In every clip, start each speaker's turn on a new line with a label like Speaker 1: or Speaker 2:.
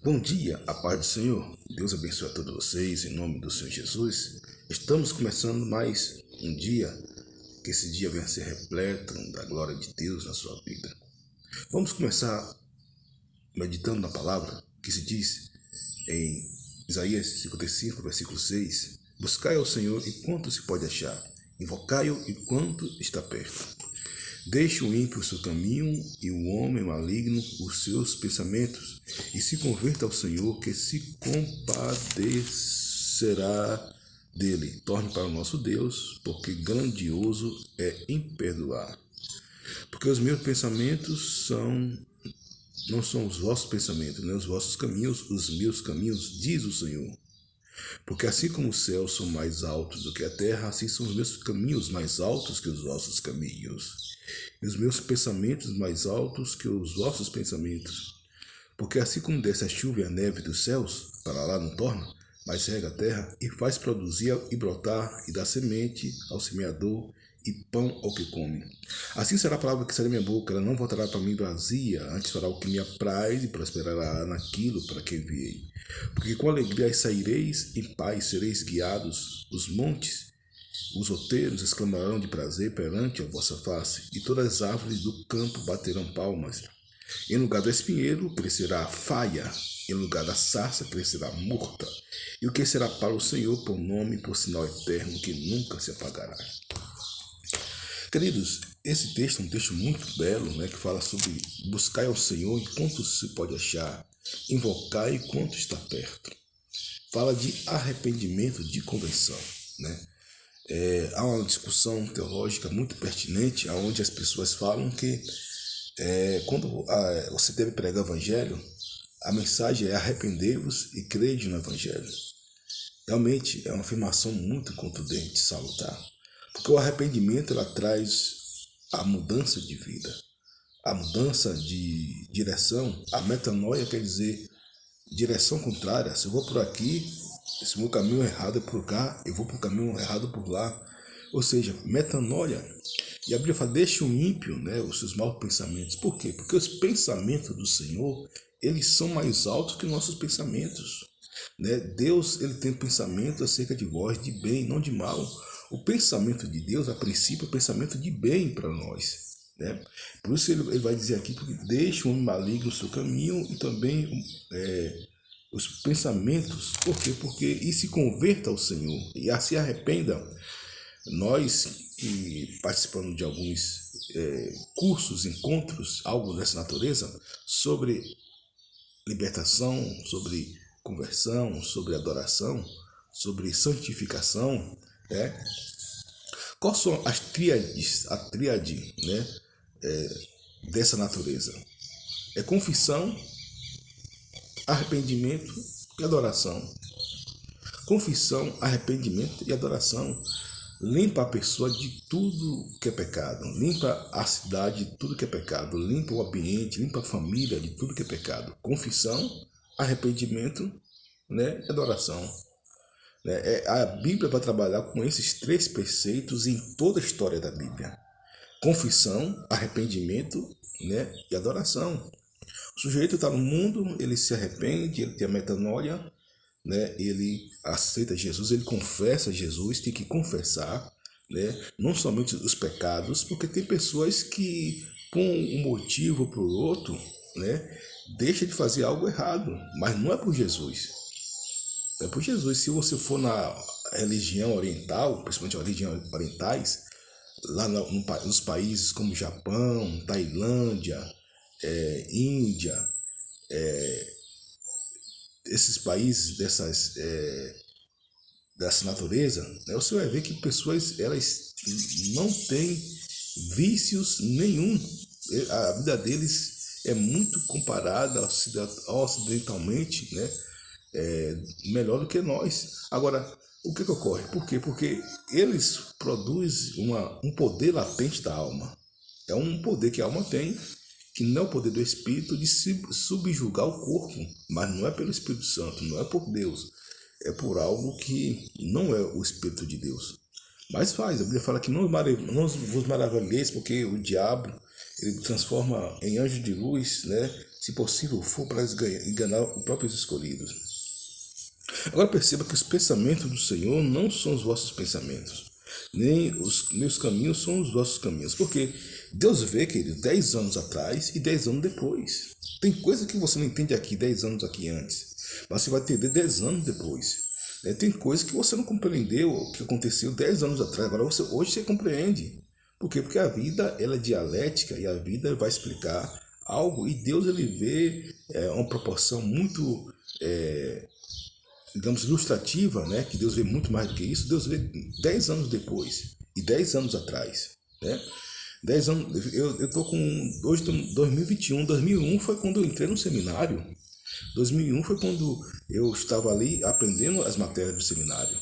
Speaker 1: Bom dia, a paz do Senhor. Deus abençoe a todos vocês, em nome do Senhor Jesus. Estamos começando mais um dia, que esse dia venha ser repleto da glória de Deus na sua vida. Vamos começar meditando na palavra que se diz em Isaías 55, versículo 6: Buscai ao Senhor enquanto se pode achar, invocai-o enquanto está perto. Deixe o ímpio o seu caminho e o homem maligno os seus pensamentos, e se converta ao Senhor, que se compadecerá dele. Torne para o nosso Deus, porque grandioso é em perdoar. Porque os meus pensamentos não são os vossos pensamentos, nem os vossos caminhos, os meus caminhos, diz o Senhor. Porque assim como os céus são mais altos do que a terra, assim são os meus caminhos mais altos que os vossos caminhos, e os meus pensamentos mais altos que os vossos pensamentos. Porque assim como desce a chuva e a neve dos céus, para lá não torna, mas rega a terra e faz produzir e brotar e dá semente ao semeador e pão ao que come. Assim será a palavra que sai da minha boca, ela não voltará para mim vazia, antes fará o que me apraz e prosperará naquilo para que enviei. Porque com alegria saireis, em paz sereis guiados, os montes, os outeiros exclamarão de prazer perante a vossa face, e todas as árvores do campo baterão palmas. Em lugar do espinheiro crescerá a faia, em lugar da sarça crescerá a murta, e o que será para o Senhor por nome, por sinal eterno que nunca se apagará. Queridos, esse texto é um texto muito belo, que fala sobre buscar ao Senhor enquanto se pode achar, invocar enquanto está perto. Fala de arrependimento, de conversão. Há uma discussão teológica muito pertinente, onde as pessoas falam que quando você deve pregar o Evangelho, a mensagem é arrepender-vos e crede no Evangelho. Realmente é uma afirmação muito contundente, salutar. Porque o arrependimento ela traz a mudança de vida, a mudança de direção. A metanoia quer dizer direção contrária. Se eu vou por aqui, se o meu caminho errado é por cá, eu vou para o caminho errado por lá. Ou seja, metanoia. E a Bíblia fala, deixa o ímpio, os seus maus pensamentos. Por quê? Porque os pensamentos do Senhor, eles são mais altos que nossos pensamentos. Deus ele tem pensamento acerca de vós, de bem, não de mal. O pensamento de Deus, a princípio, é o pensamento de bem para nós. Por isso ele vai dizer aqui, porque deixa o homem maligno o seu caminho e também os pensamentos. Por quê? Porque e se converta ao Senhor e se arrependa. Nós que participamos de alguns cursos, encontros, algo dessa natureza, sobre libertação, sobre conversão, sobre adoração, sobre santificação, Quais são as tríades, a tríade dessa natureza? É confissão, arrependimento e adoração. Confissão, arrependimento e adoração. Limpa a pessoa de tudo que é pecado. Limpa a cidade de tudo que é pecado. Limpa o ambiente, limpa a família de tudo que é pecado. Confissão, arrependimento, e adoração. A Bíblia vai trabalhar com esses três preceitos em toda a história da Bíblia. Confissão, arrependimento, e adoração. O sujeito está no mundo, ele se arrepende, ele tem a metanoia, ele aceita Jesus, ele confessa Jesus, tem que confessar, não somente os pecados, porque tem pessoas que, por um motivo ou por outro, deixa de fazer algo errado, mas não é por Jesus. É por Jesus. Se você for na religião oriental, principalmente as religiões orientais, lá nos países como Japão, Tailândia, Índia, esses países dessa natureza, você vai ver que pessoas elas não têm vícios nenhum. A vida deles é muito comparada ocidentalmente, melhor do que nós. Agora, o que ocorre? Por quê? Porque eles produzem um poder latente da alma. É um poder que a alma tem, que não é o poder do Espírito de se subjugar o corpo, mas não é pelo Espírito Santo, não é por Deus, é por algo que não é o Espírito de Deus. Mas faz, a Bíblia fala que não vos maravilheis, porque o diabo ele transforma em anjo de luz, se possível for, para enganar os próprios escolhidos. Agora perceba que os pensamentos do Senhor não são os vossos pensamentos, nem os meus caminhos são os vossos caminhos, porque Deus vê, querido, 10 anos atrás e 10 anos depois. Tem coisa que você não entende aqui 10 anos aqui antes, mas você vai entender 10 anos depois. Tem coisa que você não compreendeu, o que aconteceu 10 anos atrás, agora hoje você compreende. Por quê? Porque a vida ela é dialética e a vida vai explicar algo, e Deus ele vê uma proporção muito, digamos, ilustrativa, né? Que Deus vê muito mais do que isso. Deus vê 10 anos depois e 10 anos atrás, né? 10 anos, eu tô com, hoje 2021, 2001 foi quando eu entrei no seminário, 2001 foi quando eu estava ali aprendendo as matérias do seminário,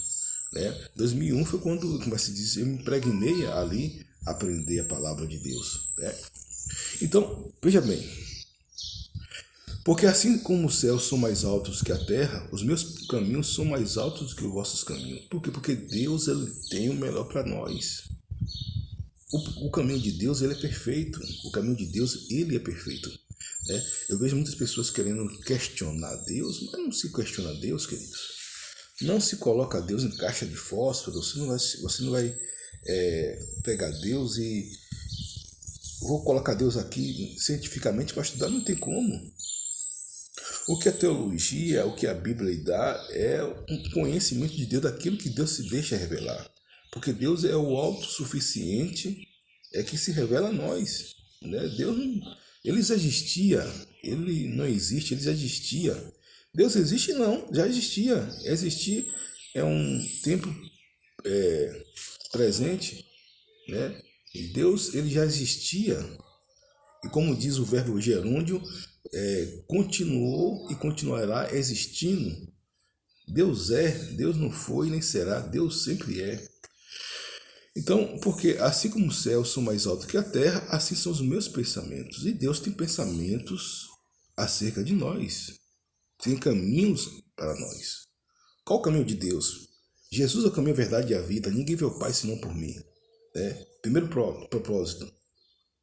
Speaker 1: né? 2001 foi quando, como se diz, eu me impregnei ali a aprender a palavra de Deus, né? Então, veja bem, porque assim como os céus são mais altos que a terra, os meus caminhos são mais altos que os vossos caminhos. Por quê? Porque Deus ele tem o melhor para nós. O caminho de Deus ele é perfeito. O caminho de Deus ele é perfeito, né? Eu vejo muitas pessoas querendo questionar Deus, mas não se questiona Deus, queridos. Não se coloca Deus em caixa de fósforo. Você não vai pegar Deus e vou colocar Deus aqui cientificamente para estudar. Não tem como. O que a teologia, o que a Bíblia dá é um conhecimento de Deus, daquilo que Deus se deixa revelar. Porque Deus é o autossuficiente, que se revela a nós, né? Deus, ele já existia, ele não existe, ele já existia. Deus existe? Não, já existia. Existir é um tempo presente, né? E Deus, ele já existia. E como diz o verbo gerúndio, continuou e continuará existindo. Deus é, Deus não foi nem será, Deus sempre é. Então, porque assim como os céus são mais altos que a terra, assim são os meus pensamentos. E Deus tem pensamentos acerca de nós. Tem caminhos para nós. Qual o caminho de Deus? Jesus é o caminho, a verdade e a vida. Ninguém vê o Pai senão por mim, né? Primeiro propósito.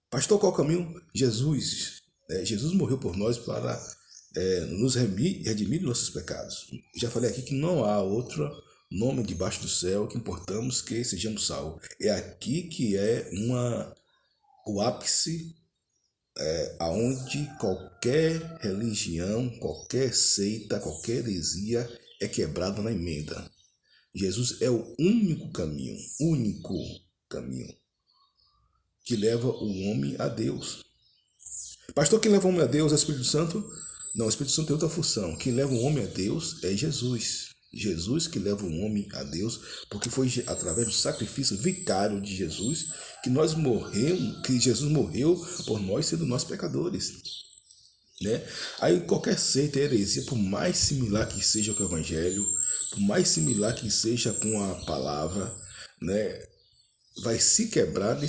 Speaker 1: Pastor, qual o caminho? Jesus. Jesus morreu por nós para nos redimir dos nossos pecados. Já falei aqui que não há outro nome debaixo do céu que importamos que sejamos salvos. É aqui que é o ápice aonde qualquer religião, qualquer seita, qualquer heresia é quebrada na emenda. Jesus é o único caminho que leva o homem a Deus. Pastor, quem leva o homem a Deus é o Espírito Santo? Não, o Espírito Santo tem outra função. Quem leva o homem a Deus é Jesus. Jesus que leva o homem a Deus, porque foi através do sacrifício vicário de Jesus que Jesus morreu por nós, sendo nós pecadores, né? Aí qualquer seita e heresia, por mais similar que seja com o Evangelho, por mais similar que seja com a palavra, né, vai se quebrar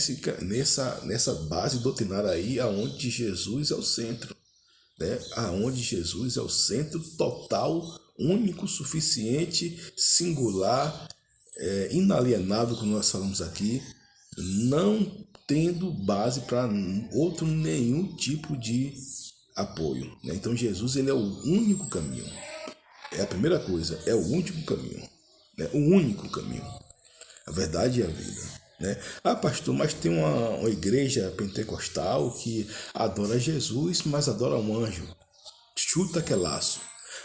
Speaker 1: nessa base doutrinária aí, aonde Jesus é o centro, né? Aonde Jesus é o centro total, único, suficiente, singular, inalienável, como nós falamos aqui, não tendo base para outro nenhum tipo de apoio, né? Então Jesus ele é o único caminho. É a primeira coisa, é o único caminho, né? O único caminho, a verdade e a vida, né? Ah, pastor, mas tem uma igreja pentecostal que adora Jesus, mas adora um anjo. Chuta que é laço.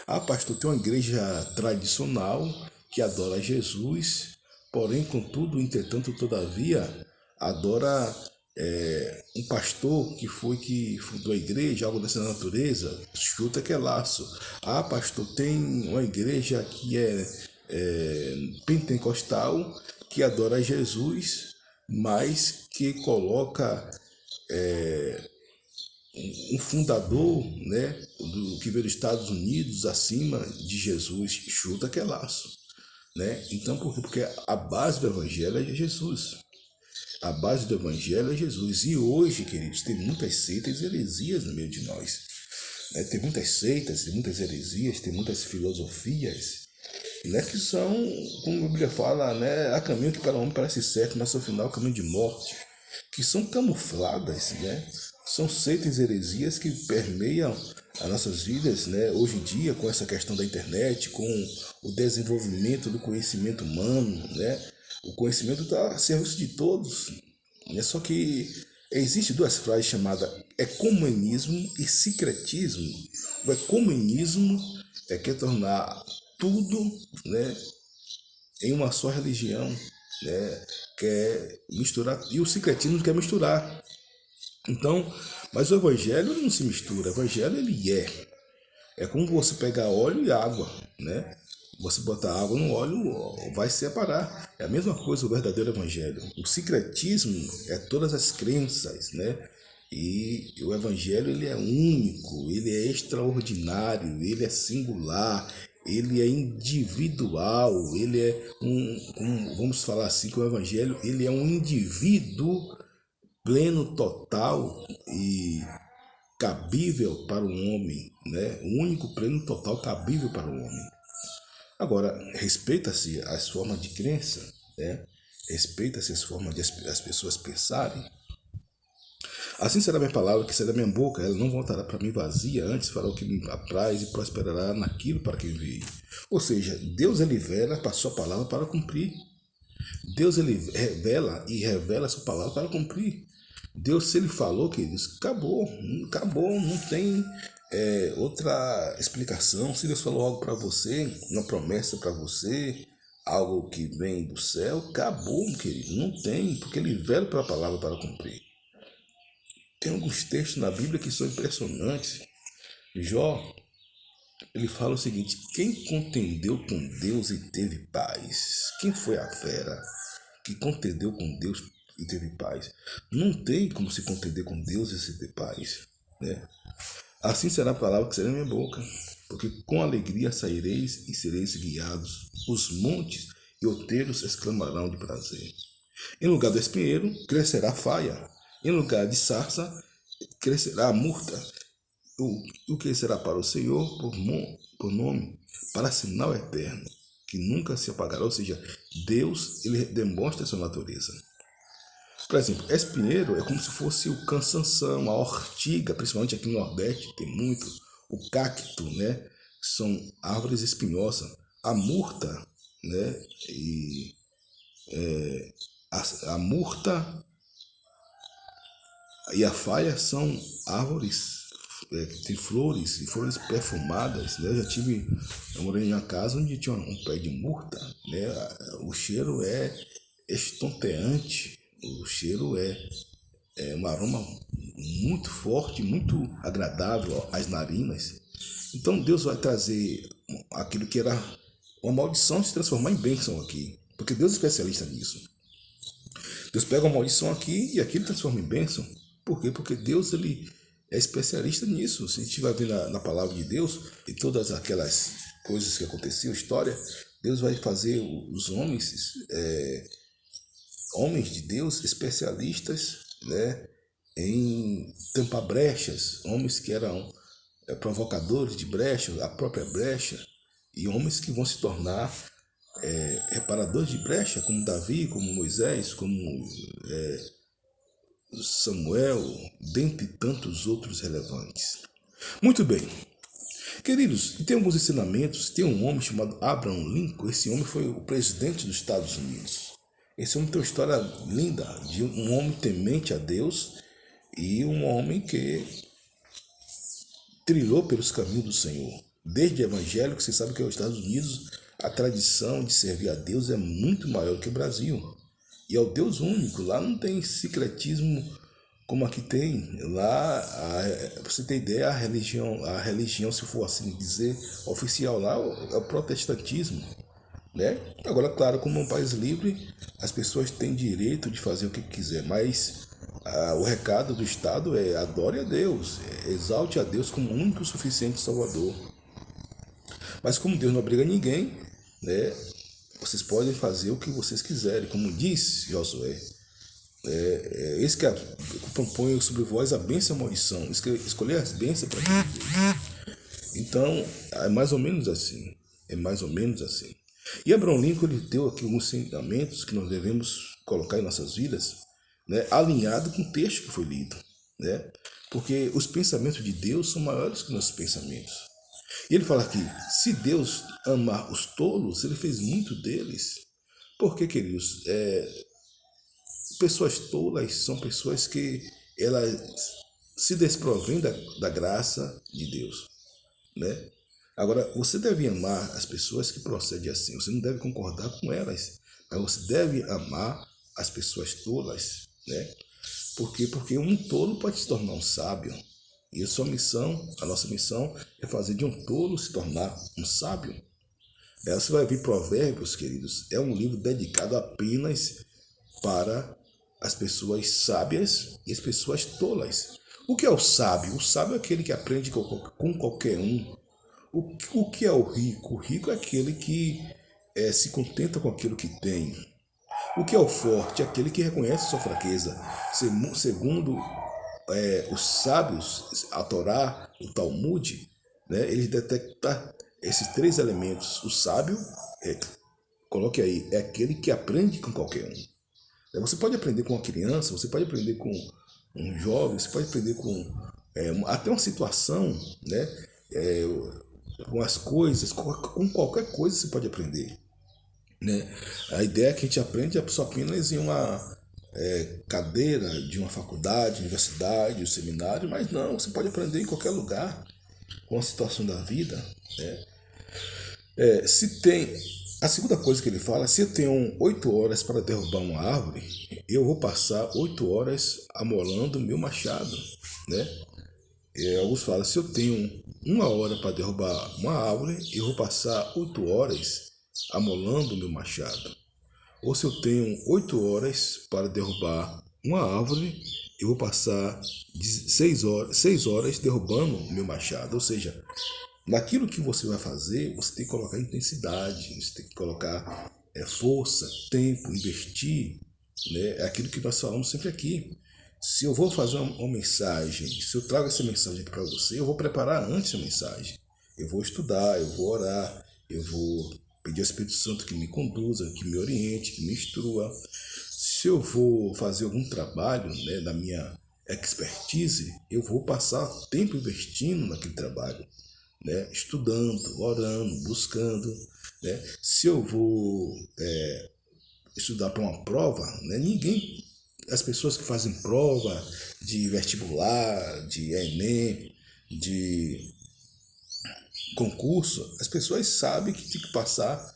Speaker 1: Ah, pastor, tem uma igreja tradicional que adora Jesus, porém, contudo, entretanto, todavia, adora um pastor que fundou a igreja, algo dessa natureza. Chuta que é laço. Ah, pastor, tem uma igreja que é pentecostal que adora Jesus, mas que coloca um fundador, né, que veio dos Estados Unidos acima de Jesus. Chuta que é laço, né? Então, por quê? Porque a base do evangelho é Jesus. A base do evangelho é Jesus. E hoje, queridos, tem muitas seitas e heresias no meio de nós, né? Tem muitas seitas, tem muitas heresias, tem muitas filosofias, né, que são, como a Bíblia fala, né, há caminho que para o homem parece certo, mas ao final é o caminho de morte, que são camufladas, né? São seitas e heresias que permeiam as nossas vidas, né? Hoje em dia, com essa questão da internet, com o desenvolvimento do conhecimento humano, né? O conhecimento está a serviço de todos, né? Só que existe duas frases chamadas ecumenismo e sincretismo. O ecumenismo quer tornar tudo, né, em uma só religião, né? Quer misturar, e o sincretismo quer misturar. Então, mas o evangelho não se mistura. O evangelho ele é como você pegar óleo e água, né? Você botar água no óleo, vai separar. É a mesma coisa o verdadeiro evangelho. O sincretismo é todas as crenças, né? E o evangelho ele é único, ele é extraordinário, ele é singular, ele é individual, ele é vamos falar assim, que o evangelho ele é um indivíduo pleno, total e cabível para o homem, né? O único pleno, total, cabível para o homem. Agora, respeita-se as formas de crença, né? Respeita-se as formas de as pessoas pensarem. Assim será minha palavra, que será minha boca, ela não voltará para mim vazia, antes fará o que me apraz e prosperará naquilo para que enviei. Ou seja, Deus ele vela para a sua palavra para cumprir. Deus ele revela e revela a sua palavra para cumprir. Deus, se ele falou, queridos, acabou, acabou, não tem outra explicação. Se Deus falou algo para você, uma promessa para você, algo que vem do céu, acabou, querido, não tem, porque ele vela pela palavra para cumprir. Tem alguns textos na Bíblia que são impressionantes. Jó, ele fala o seguinte: quem contendeu com Deus e teve paz? Quem foi a fera que contendeu com Deus e teve paz? Não tem como se contender com Deus e se ter paz, né? Assim será a palavra que será na minha boca, porque com alegria saireis e sereis guiados. Os montes e outeiros exclamarão de prazer. Em lugar do espinheiro crescerá a faia, em lugar de sarça crescerá a murta. O que será para o Senhor por nome, para sinal eterno, que nunca se apagará. Ou seja, Deus ele demonstra a sua natureza. Por exemplo, espinheiro é como se fosse o cansanção, a ortiga, principalmente aqui no Nordeste tem muito, o cacto, né? São árvores espinhosas. A murta, né? E a murta e a faia são árvores que tem flores, e flores perfumadas, né? Eu morei em uma casa onde tinha um pé de murta, né? O cheiro é estonteante, o cheiro é um aroma muito forte, muito agradável às narinas. Então Deus vai trazer aquilo que era uma maldição se transformar em bênção aqui, porque Deus é especialista nisso. Deus pega uma maldição aqui e aquilo transforma em bênção. Por quê? Porque Deus ele é especialista nisso. Se a gente vai ver na palavra de Deus e todas aquelas coisas que aconteciam, história, Deus vai fazer os homens, homens de Deus, especialistas, né, em tampar brechas, homens que eram provocadores de brecha, a própria brecha, e homens que vão se tornar reparadores de brecha, como Davi, como Moisés, como Samuel, dentre tantos outros relevantes. Muito bem, queridos, tem alguns ensinamentos. Tem um homem chamado Abraham Lincoln. Esse homem foi o presidente dos Estados Unidos. Esse homem tem uma história linda de um homem temente a Deus e um homem que trilhou pelos caminhos do Senhor. Desde evangélico, você sabe que os Estados Unidos, a tradição de servir a Deus é muito maior que o Brasil. E é o Deus único. Lá não tem secretismo como aqui tem. Lá, pra você ter ideia, a religião, se for assim dizer, oficial lá é o protestantismo, né? Agora, claro, como é um país livre, as pessoas têm direito de fazer o que quiser, mas o recado do Estado é adore a Deus, exalte a Deus como único e suficiente Salvador. Mas como Deus não obriga ninguém, né? Vocês podem fazer o que vocês quiserem, como diz Josué. Esse que propõe sobre vós a bênção e a maldição. Escolher as bênçãos para viver. Então, é mais ou menos assim. É mais ou menos assim. E Abraham Lincoln ele deu aqui alguns ensinamentos que nós devemos colocar em nossas vidas, né, alinhado com o texto que foi lido, né? Porque os pensamentos de Deus são maiores que nossos pensamentos. E ele fala aqui, se Deus amar os tolos, ele fez muito deles. Porque, queridos, pessoas tolas são pessoas que elas se desprovêm da graça de Deus, né? Agora, você deve amar as pessoas que procedem assim. Você não deve concordar com elas, mas você deve amar as pessoas tolas, né? Por quê? Porque um tolo pode se tornar um sábio. E a nossa missão é fazer de um tolo se tornar um sábio. Você vai ver Provérbios, queridos, é um livro dedicado apenas para as pessoas sábias e as pessoas tolas. O que é o sábio? O sábio é aquele que aprende com qualquer um. O que é o rico? O rico é aquele que se contenta com aquilo que tem. O que é o forte? É aquele que reconhece sua fraqueza. Segundo os sábios, a Torá, o Talmud, né, eles detectam esses três elementos. O sábio, coloque aí, é aquele que aprende com qualquer um. Você pode aprender com uma criança, você pode aprender com um jovem, você pode aprender com até uma situação, né? Com as coisas, com qualquer coisa você pode aprender, né? A ideia é que a gente aprende só apenas em uma cadeira de uma faculdade, universidade, um seminário, mas não, você pode aprender em qualquer lugar, com a situação da vida, né? Se tem a segunda coisa que ele fala, se eu tenho 8 horas para derrubar uma árvore, eu vou passar 8 horas amolando meu machado, né? Alguns falam, se eu tenho 1 hora para derrubar uma árvore, eu vou passar 8 horas amolando meu machado. Ou se eu tenho 8 horas para derrubar uma árvore, eu vou passar 6 horas derrubando meu machado. Ou seja, naquilo que você vai fazer, você tem que colocar intensidade, você tem que colocar força, tempo, investir, né? É aquilo que nós falamos sempre aqui. Se eu vou fazer uma mensagem, se eu trago essa mensagem para você, eu vou preparar antes a mensagem. Eu vou estudar, eu vou orar, eu vou pedir ao Espírito Santo que me conduza, que me oriente, que me instrua. Se eu vou fazer algum trabalho, né, na minha expertise, eu vou passar tempo investindo naquele trabalho, né, estudando, orando, buscando, né? Se eu vou estudar para uma prova, né, as pessoas que fazem prova de vestibular, de Enem, de concurso, as pessoas sabem que tem que passar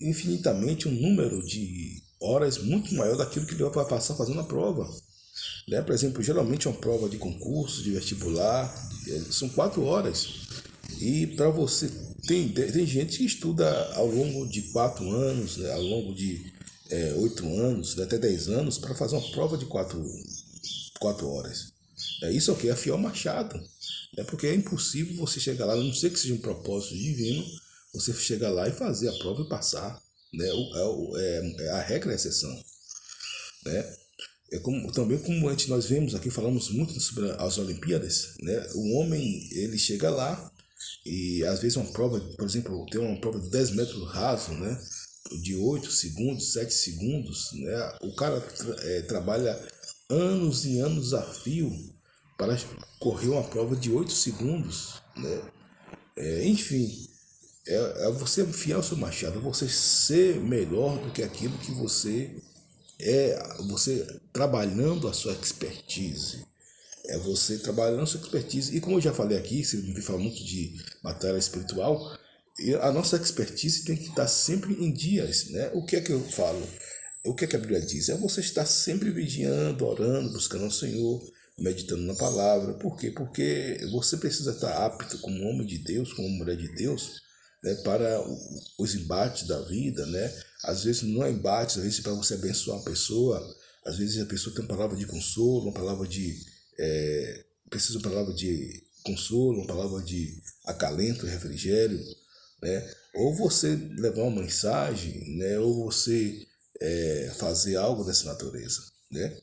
Speaker 1: infinitamente um número de horas muito maior daquilo que ele vai passar fazendo a prova, né? Por exemplo, geralmente uma prova de concurso, de vestibular, são 4 horas. E para você, tem gente que estuda ao longo de 4 anos, né, ao longo de 8 anos, né, até 10 anos, para fazer uma prova de 4 horas. Isso aqui é afiar o machado, né, porque é impossível você chegar lá, a não ser que seja um propósito divino, você chegar lá e fazer a prova e passar. Né, a regra é a exceção. Né? Também como nós vemos aqui, falamos muito sobre as Olimpíadas, né? O homem, ele chega lá e às vezes uma prova, por exemplo, tem uma prova de 10 metros raso, né? De 8 segundos, 7 segundos, né? O cara trabalha anos e anos a fio para correr uma prova de 8 segundos, né? Enfim, você afiar o seu machado, você ser melhor do que aquilo que você trabalhando a sua expertise. É você trabalhando a sua expertise. E como eu já falei aqui, você me fala muito de batalha espiritual, a nossa expertise tem que estar sempre em dias, né? O que é que eu falo? O que é que a Bíblia diz? É você estar sempre vigiando, orando, buscando o Senhor, meditando na palavra. Por quê? Porque você precisa estar apto como homem de Deus, como mulher de Deus, né, para os embates da vida, né? Às vezes não é embate, às vezes é para você abençoar uma pessoa, às vezes a pessoa tem uma palavra de consolo, uma palavra de precisa de uma palavra de consolo, uma palavra de acalento, refrigério, né? Ou você levar uma mensagem, né? Ou você fazer algo dessa natureza, né?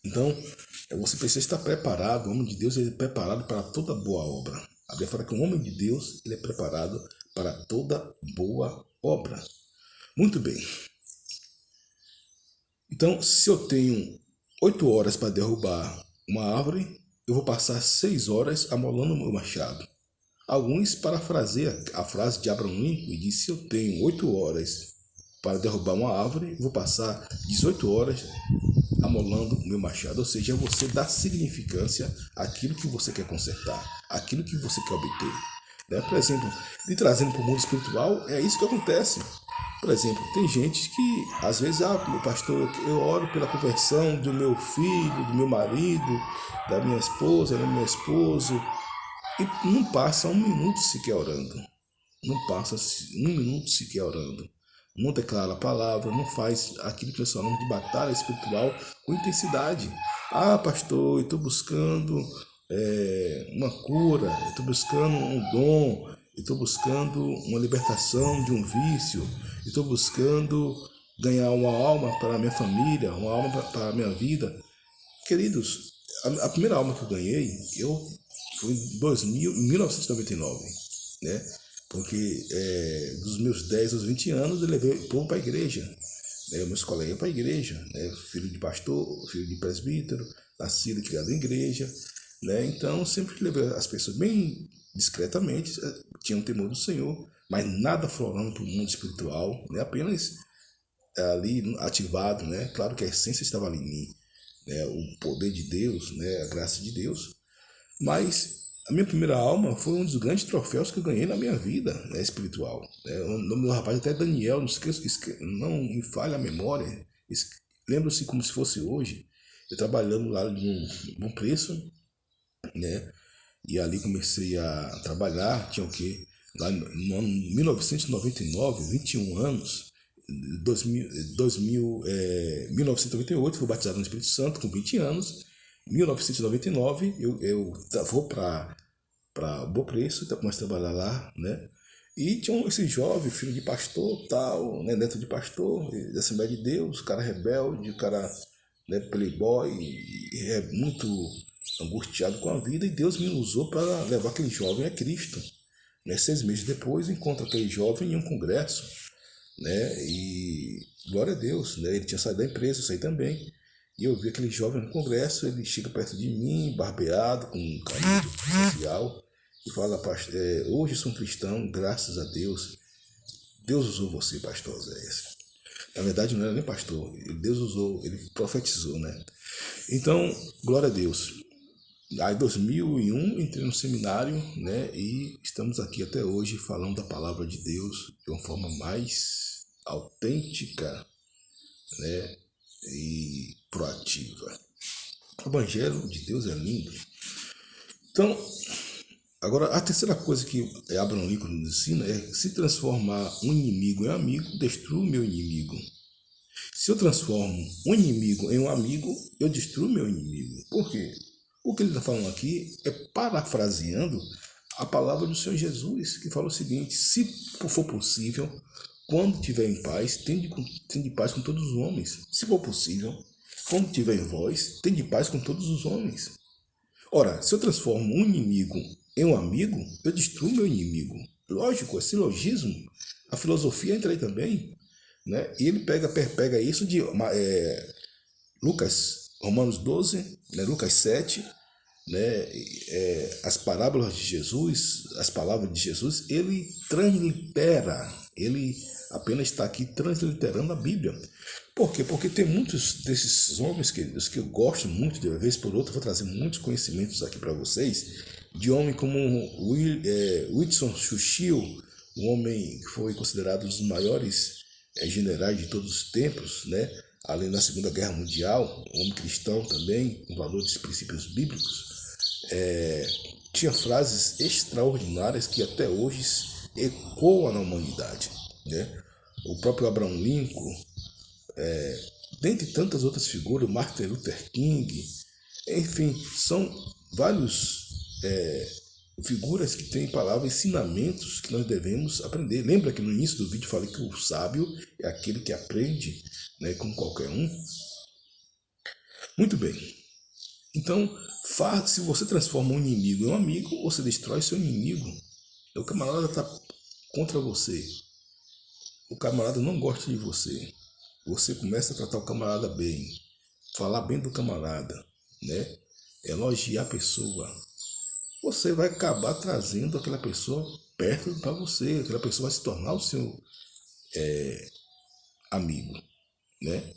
Speaker 1: Então, você precisa estar preparado. O homem de Deus ele é preparado para toda boa obra. A Bíblia fala que o homem de Deus ele é preparado para toda boa obra. Muito bem. Então, se eu tenho 8 horas para derrubar uma árvore, eu vou passar 6 horas amolando o meu machado. Alguns parafraseiam a frase de Abraham Lincoln e diz: se eu tenho 8 horas para derrubar uma árvore, eu vou passar 18 horas amolando o meu machado. Ou seja, você dá significância àquilo que você quer consertar, àquilo que você quer obter. Né? Por exemplo, e trazendo para o mundo espiritual, é isso que acontece. Por exemplo, tem gente que, às vezes, meu pastor, eu oro pela conversão do meu filho, do meu marido, da minha esposa, do meu esposo, e não passa um minuto sequer orando. Não passa um minuto sequer orando. Não declara a palavra, não faz aquilo que nós chamamos de batalha espiritual com intensidade. Ah, pastor, eu estou buscando uma cura, eu estou buscando um dom, eu estou buscando uma libertação de um vício, eu estou buscando ganhar uma alma para a minha família, uma alma para a minha vida. Queridos, a primeira alma que eu ganhei, foi em 1999, né? Porque dos meus 10 aos 20 anos eu levei o povo para a igreja, né? Meus colegas para a igreja, né? Filho de pastor, filho de presbítero, nascido e criado em igreja, né? Então sempre levei as pessoas bem discretamente, tinham temor do Senhor, mas nada florando para o mundo espiritual, né? Apenas ali ativado, né? Claro que a essência estava ali em mim, né? O poder de Deus, né? A graça de Deus, mas a minha primeira alma foi um dos grandes troféus que eu ganhei na minha vida, né, espiritual. Né? O nome do rapaz até é Daniel, não esqueço, não me falha a memória. Lembro-se como se fosse hoje. Eu trabalhando lá num bom preço, né? E ali comecei a trabalhar, tinha o quê? Lá no ano 1999, 21 anos, 1998, fui batizado no Espírito Santo com 20 anos. Em 1999, eu vou para Bom Preço, começo a trabalhar lá, né? E tinha esse jovem, filho de pastor, tal, né, neto de pastor, da Assembleia de Deus, cara rebelde, o cara, né, playboy, e é muito angustiado com a vida, e Deus me usou para levar aquele jovem a Cristo. Né? 6 meses depois, encontro aquele jovem em um congresso, né? E glória a Deus, né? Ele tinha saído da empresa, eu saí também. E eu vi aquele jovem no congresso, ele chega perto de mim, barbeado, com um carinho social, e fala: hoje sou um cristão, graças a Deus. Deus usou você, pastor Oséias. Na verdade, não era nem pastor, Deus usou, ele profetizou, né? Então, glória a Deus. Aí, em 2001, entrei no seminário, né? E estamos aqui até hoje falando da palavra de Deus de uma forma mais autêntica, né? E proativa. O Evangelho de Deus é lindo. Então, agora, a terceira coisa que Abraham Lincoln nos ensina é: se transformar um inimigo em amigo, destrua o meu inimigo. Se eu transformo um inimigo em um amigo, eu destruo o meu inimigo. Por quê? O que ele está falando aqui é parafraseando a palavra do Senhor Jesus, que fala o seguinte: se for possível, quando estiver em paz, tende paz com todos os homens. Se for possível, quando estiver em vós, tende paz com todos os homens. Ora, se eu transformo um inimigo em um amigo, eu destruo meu inimigo. Lógico, esse silogismo, a filosofia entra aí também, né? E ele pega isso de Lucas, Romanos 12, né? Lucas 7, né? As parábolas de Jesus, as palavras de Jesus, ele translitera, ele apenas está aqui transliterando a Bíblia. Por quê? Porque tem muitos desses homens que eu gosto muito, de uma vez por outra, vou trazer muitos conhecimentos aqui para vocês, de homem como Winston Churchill, um homem que foi considerado um dos maiores generais de todos os tempos, né? Além da Segunda Guerra Mundial, um homem cristão também, com valores e princípios bíblicos, tinha frases extraordinárias que até hoje ecoam na humanidade, né? O próprio Abraham Lincoln, dentre tantas outras figuras, Martin Luther King, enfim, são vários figuras que têm palavras, ensinamentos que nós devemos aprender. Lembra que no início do vídeo eu falei que o sábio é aquele que aprende, né, com qualquer um? Muito bem. Então, se você transforma um inimigo em um amigo, você destrói seu inimigo. O camarada está contra você. O camarada não gosta de você. Você começa a tratar o camarada bem, falar bem do camarada, né? elogiar a pessoa, você vai acabar trazendo aquela pessoa perto para você, aquela pessoa vai se tornar o seu amigo, né?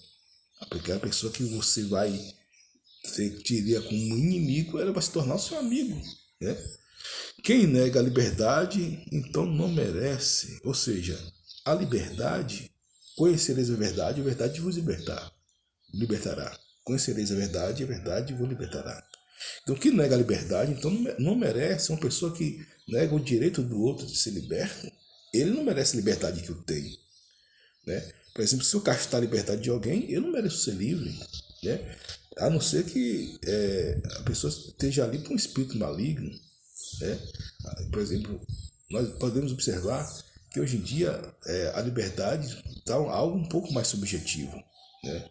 Speaker 1: Aquela pessoa que você teria como inimigo, ela vai se tornar o seu amigo, né? Quem nega a liberdade, então não merece. Ou seja, a liberdade, conhecereis a verdade vos libertará. Conhecereis a verdade vos libertará. Então, quem nega a liberdade, então não merece. Uma pessoa que nega o direito do outro de ser liberto, ele não merece a liberdade que eu tenho, né? Por exemplo, se eu castar a liberdade de alguém, eu não mereço ser livre, né? A não ser que a pessoa esteja ali com um espírito maligno, né? Por exemplo, nós podemos observar que hoje em dia a liberdade está algo um pouco mais subjetivo, né?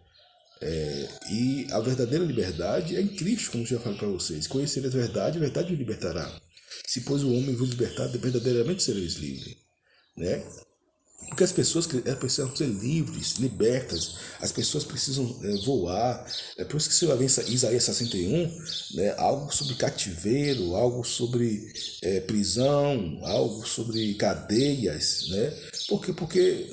Speaker 1: E a verdadeira liberdade é em Cristo, como eu já falei para vocês. Conhecer a verdade o libertará. Se, pois, o homem vos libertar, verdadeiramente sereis livres, né? Porque as pessoas precisam ser livres, libertas, as pessoas precisam voar. É por isso que você vai ver em Isaías 61, né, algo sobre cativeiro, algo sobre prisão, algo sobre cadeias. Né? Por quê? Porque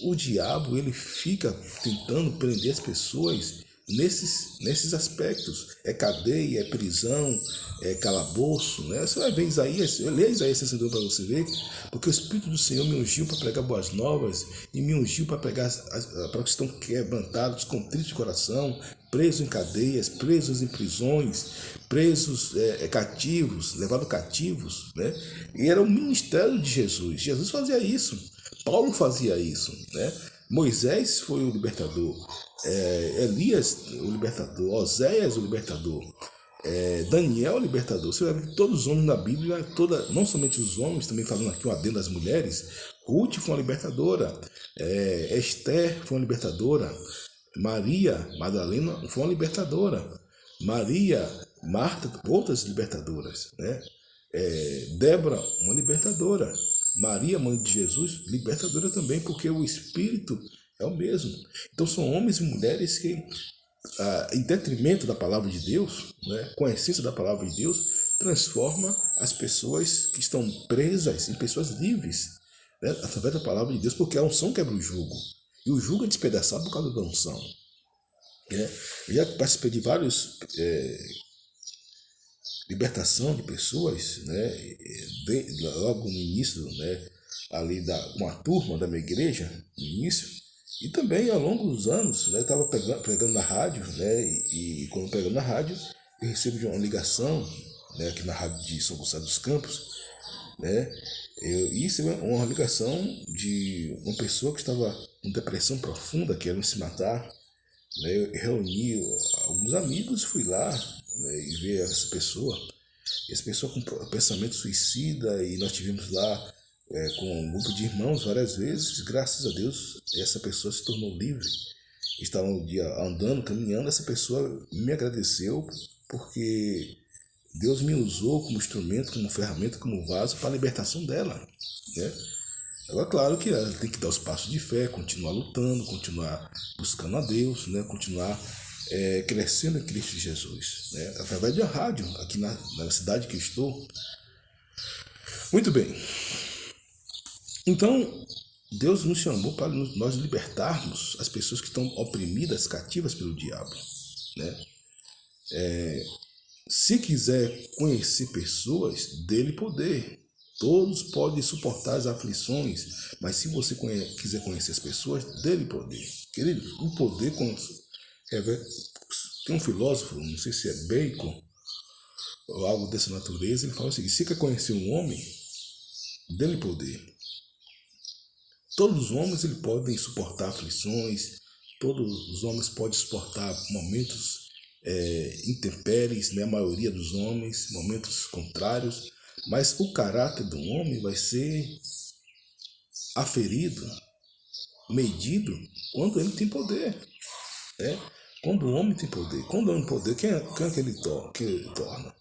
Speaker 1: o diabo ele fica tentando prender as pessoas nesses aspectos. É cadeia, é prisão, é calabouço, né? Você vai ver Isaías, eu leio Isaías 62 para você ver, porque o Espírito do Senhor me ungiu para pregar boas novas e me ungiu para pregar para os que estão quebrantados, contritos de coração, presos em cadeias, presos em prisões, presos cativos, levados cativos, né? E era o ministério de Jesus. Jesus fazia isso, Paulo fazia isso, né? Moisés foi o libertador, Elias o libertador, Oséias o libertador, Daniel o libertador. Você vai ver que todos os homens na Bíblia, não somente os homens, também falando aqui um adendo das mulheres, Ruth foi uma libertadora, Esther foi uma libertadora, Maria Madalena foi uma libertadora, Maria, Marta, outras libertadoras, né? Débora, uma libertadora. Maria, mãe de Jesus, libertadora também, porque o Espírito é o mesmo. Então são homens e mulheres que, em detrimento da palavra de Deus, né, com a essência da palavra de Deus, transforma as pessoas que estão presas em pessoas livres, né, através da palavra de Deus, porque a unção quebra o jugo. E o jugo é despedaçado por causa da unção. Né? Eu já participei de vários libertação de pessoas, né? Logo no início, né? Ali uma turma da minha igreja, no início, e também ao longo dos anos, né? Estava pregando na rádio, né? E quando pregando na rádio, eu recebo uma ligação, né? Aqui na rádio de São Gonçalo dos Campos, né? Isso é uma ligação de uma pessoa que estava com depressão profunda, querendo se matar, né? Eu reuni alguns amigos, fui lá, né, e ver essa pessoa. Essa pessoa com pensamento suicida, e nós tivemos lá com um grupo de irmãos várias vezes. Graças a Deus, essa pessoa se tornou livre. Estava um dia andando, caminhando, essa pessoa me agradeceu porque Deus me usou como instrumento, como ferramenta, como vaso para a libertação dela, né? Agora, claro que ela tem que dar os passos de fé, continuar lutando, continuar buscando a Deus, né? Continuar crescendo em Cristo Jesus, né? Através da rádio, aqui na cidade que eu estou. Muito bem. Então, Deus nos chamou para nós libertarmos as pessoas que estão oprimidas, cativas pelo diabo, né? Se quiser conhecer pessoas, dê-lhe poder. Todos podem suportar as aflições, mas se você quiser conhecer as pessoas, dê-lhe poder. Querido, o poder tem um filósofo, não sei se é Bacon ou algo dessa natureza, ele fala o seguinte: se quer conhecer um homem, dê-lhe poder. Todos os homens ele podem suportar aflições, todos os homens podem suportar momentos intempéries, né? A maioria dos homens, momentos contrários, mas o caráter do homem vai ser aferido, medido, quando ele tem poder. Né? Quando o homem tem poder. Quando o homem tem poder, quem é que ele torna?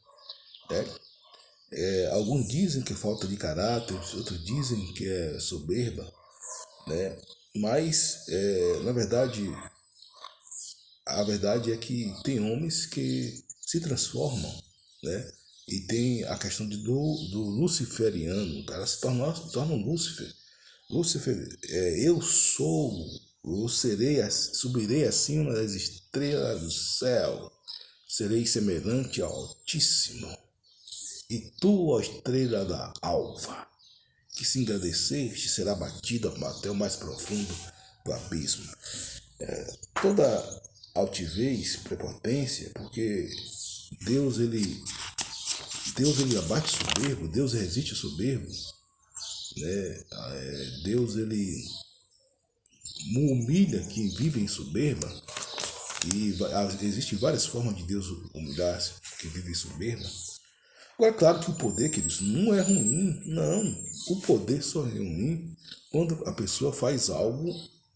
Speaker 1: Alguns dizem que é falta de caráter, outros dizem que é soberba, né? Mas, na verdade, a verdade é que tem homens que se transformam, né? E tem a questão do luciferiano, o cara se torna um Lúcifer. Lúcifer, eu sou, eu serei, subirei acima das estrelas do céu, serei semelhante ao Altíssimo. E tu, ó estrela da alva, que se engrandecer será batida até o mais profundo do abismo. Toda altivez, prepotência, porque Deus ele, Deus ele abate soberbo, Deus resiste ao soberbo, né? Deus ele humilha quem vive em soberba, e existem várias formas de Deus humilhar quem vive em soberba. Agora, claro que o poder, queridos, não é ruim, não. O poder só é ruim quando a pessoa faz algo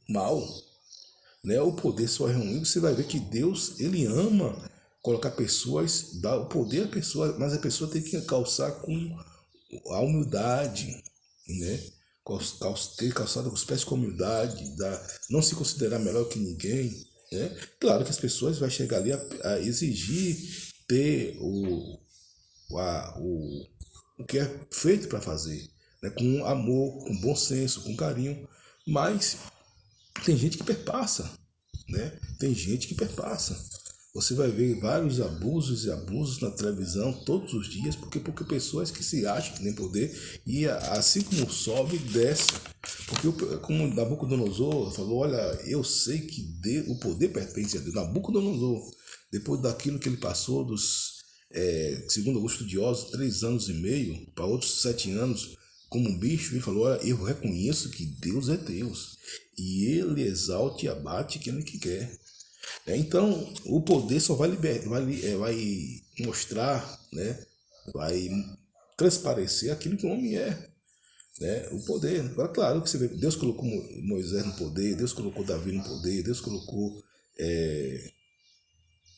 Speaker 1: mal, né? O poder só é ruim, você vai ver que Deus, ele ama colocar pessoas, dar o poder à pessoa, mas a pessoa tem que calçar com a humildade, né? Ter calçado com os pés com humildade, não se considerar melhor que ninguém, né? Claro que as pessoas vão chegar ali a exigir ter o que é feito para fazer, né? Com amor, com bom senso, com carinho, mas tem gente que perpassa, né? Tem gente que perpassa. Você vai ver vários abusos e abusos na televisão todos os dias, porque pessoas que se acham que têm poder, e assim como sobe, desce. Porque, como Nabucodonosor falou, olha, eu sei que o poder pertence a Deus. Nabucodonosor, depois daquilo que ele passou, segundo alguns estudiosos, 3 anos e meio, para outros 7 anos, como um bicho, ele falou, olha, eu reconheço que Deus é Deus, e ele exalta e abate aquele que quer. Então, o poder só vai mostrar, né? Vai transparecer aquilo que o homem é, né? O poder. Agora, claro que você vê, Deus colocou Moisés no poder, Deus colocou Davi no poder, Deus colocou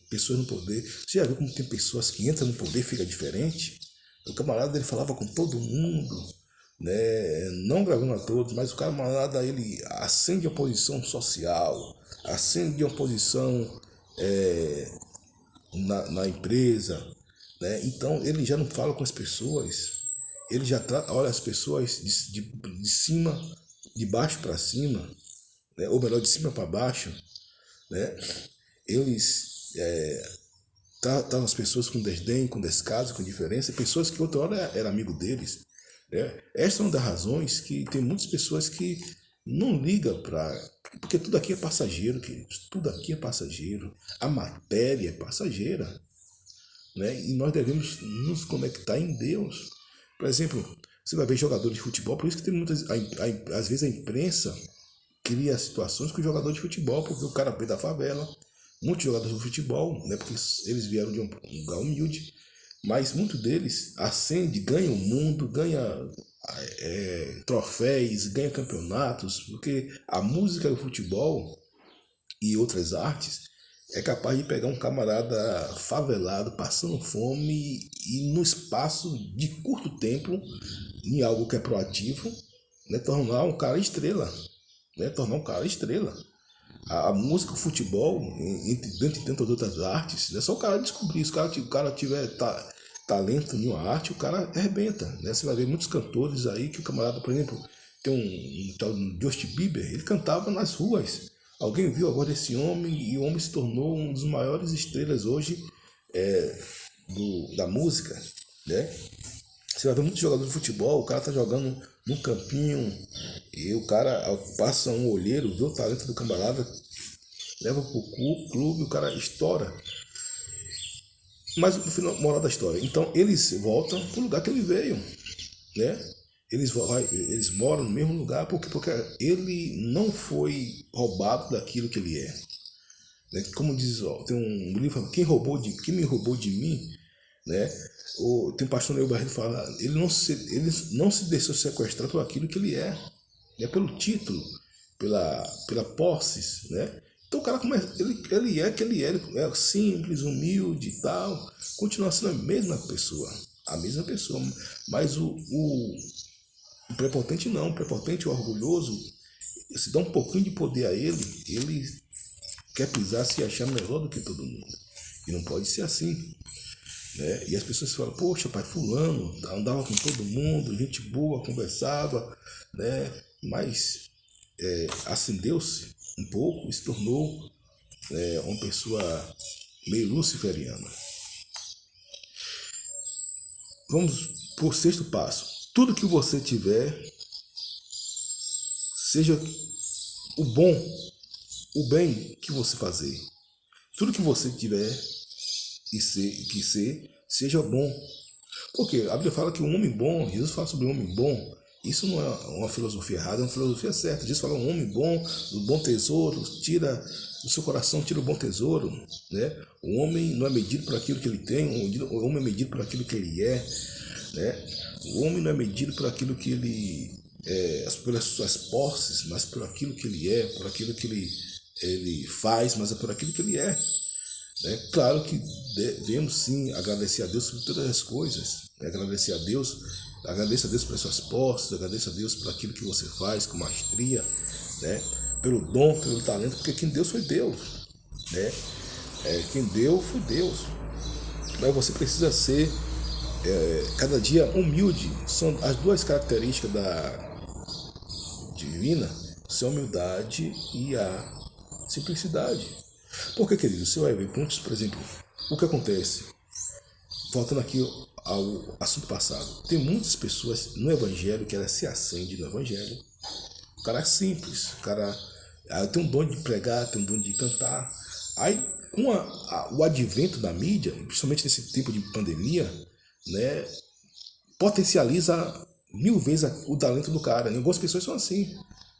Speaker 1: pessoas no poder. Você já viu como tem pessoas que entram no poder e fica diferente? O camarada, ele falava com todo mundo, né? Não gravando a todos, mas o camarada, ele acende a posição social, acende a posição na empresa, né? Então ele já não fala com as pessoas, ele já olha as pessoas de cima, de baixo para cima, né? Ou melhor, de cima para baixo, né? Eles tratam as pessoas com desdém, com descaso, com indiferença, pessoas que outra hora era amigo deles, né? Essa é uma das razões que tem muitas pessoas que não ligam para... Porque tudo aqui é passageiro, queridos. Tudo aqui é passageiro. A matéria é passageira, né? E nós devemos nos conectar em Deus. Por exemplo, você vai ver jogadores de futebol, por isso que tem muitas... Às vezes a imprensa cria situações com jogador de futebol, porque o cara veio da favela. Muitos jogadores de futebol, né? Porque eles vieram de um lugar humilde, mas muitos deles ascendem, ganham o mundo, ganham troféus, ganham campeonatos, porque a música e o futebol e outras artes é capaz de pegar um camarada favelado, passando fome, e no espaço de curto tempo, em algo que é proativo, né, tornar um cara estrela, né, tornar um cara estrela. A música, o futebol, dentre tantas outras artes, é só o cara descobrir. Se o cara tiver talento em uma arte, o cara arrebenta, né? Você vai ver muitos cantores aí que o camarada, por exemplo, tem um tal de Justin Bieber, ele cantava nas ruas. Alguém viu a voz desse homem e o homem se tornou um dos maiores estrelas hoje da música, né? Você vai ver muitos jogadores de futebol, o cara tá jogando num campinho e o cara passa um olheiro, vê o talento do camarada, leva pro clube, o cara estoura. Mas no final, moral da história, então eles voltam pro lugar que ele veio, né? Eles moram no mesmo lugar porque ele não foi roubado daquilo que ele é. Né? Como diz, tem um livro, quem me roubou de mim, né? Tem um pastor Neu Barreto que fala, ele não se deixou sequestrar por aquilo que ele é, né? Pelo título, pela posses, né? Então o cara começa, ele é simples, humilde e tal, continua sendo a mesma pessoa, mas o prepotente não, o prepotente, o orgulhoso, se dá um pouquinho de poder a ele quer pisar, se achar melhor do que todo mundo. E não pode ser assim. Né? E as pessoas falam, poxa, pai, fulano andava com todo mundo, gente boa, conversava, né? Mas acendeu-se um pouco e se tornou uma pessoa meio luciferiana. Vamos para o sexto passo. Tudo que você tiver, seja o bom, o bem que você fazer. Tudo que você tiver que ser, seja bom. Porque a Bíblia fala que um homem bom, Jesus fala sobre um homem bom, isso não é uma filosofia errada, é uma filosofia certa. Jesus fala um homem bom, do bom tesouro, tira do seu coração, tira o bom tesouro. Né? O homem não é medido por aquilo que ele tem, o homem é medido por aquilo que ele é. Né? O homem não é medido por aquilo que ele pelas suas posses, mas por aquilo que ele é, por aquilo que ele faz, mas é por aquilo que ele é. Né? Claro que devemos sim agradecer a Deus por todas as coisas. Né? Agradeça a Deus pelas suas posses, agradeça a Deus por aquilo que você faz com maestria, né? Pelo dom, pelo talento, porque quem deu foi Deus. Né? Quem deu foi Deus. Mas você precisa ser cada dia humilde. São as duas características da divina, são a humildade e a simplicidade. Porque, querido, você vai ver pontos, por exemplo, o que acontece, voltando aqui ao assunto passado, tem muitas pessoas no evangelho que elas se acendem no evangelho. O cara é simples, o cara tem um dom de pregar, tem um dom de cantar. Aí, com o advento da mídia, principalmente nesse tempo de pandemia, né, potencializa 1000 vezes o talento do cara. Né? Algumas pessoas são assim,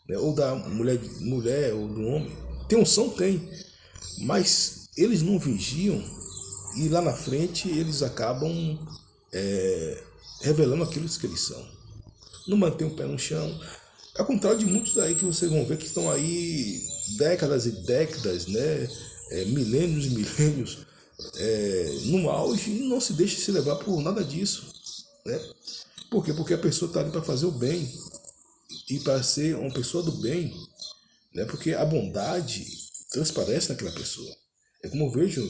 Speaker 1: né? Ou da mulher ou do homem. Tem unção? Tem. Mas eles não vigiam e lá na frente eles acabam revelando aquilo que eles são. Não mantém o pé no chão. Ao contrário de muitos aí que vocês vão ver que estão aí décadas e décadas, né? Milênios e milênios no auge e não se deixa se levar por nada disso. Né? Por quê? Porque a pessoa está ali para fazer o bem e para ser uma pessoa do bem. Né? Porque a bondade transparece naquela pessoa. É como eu vejo,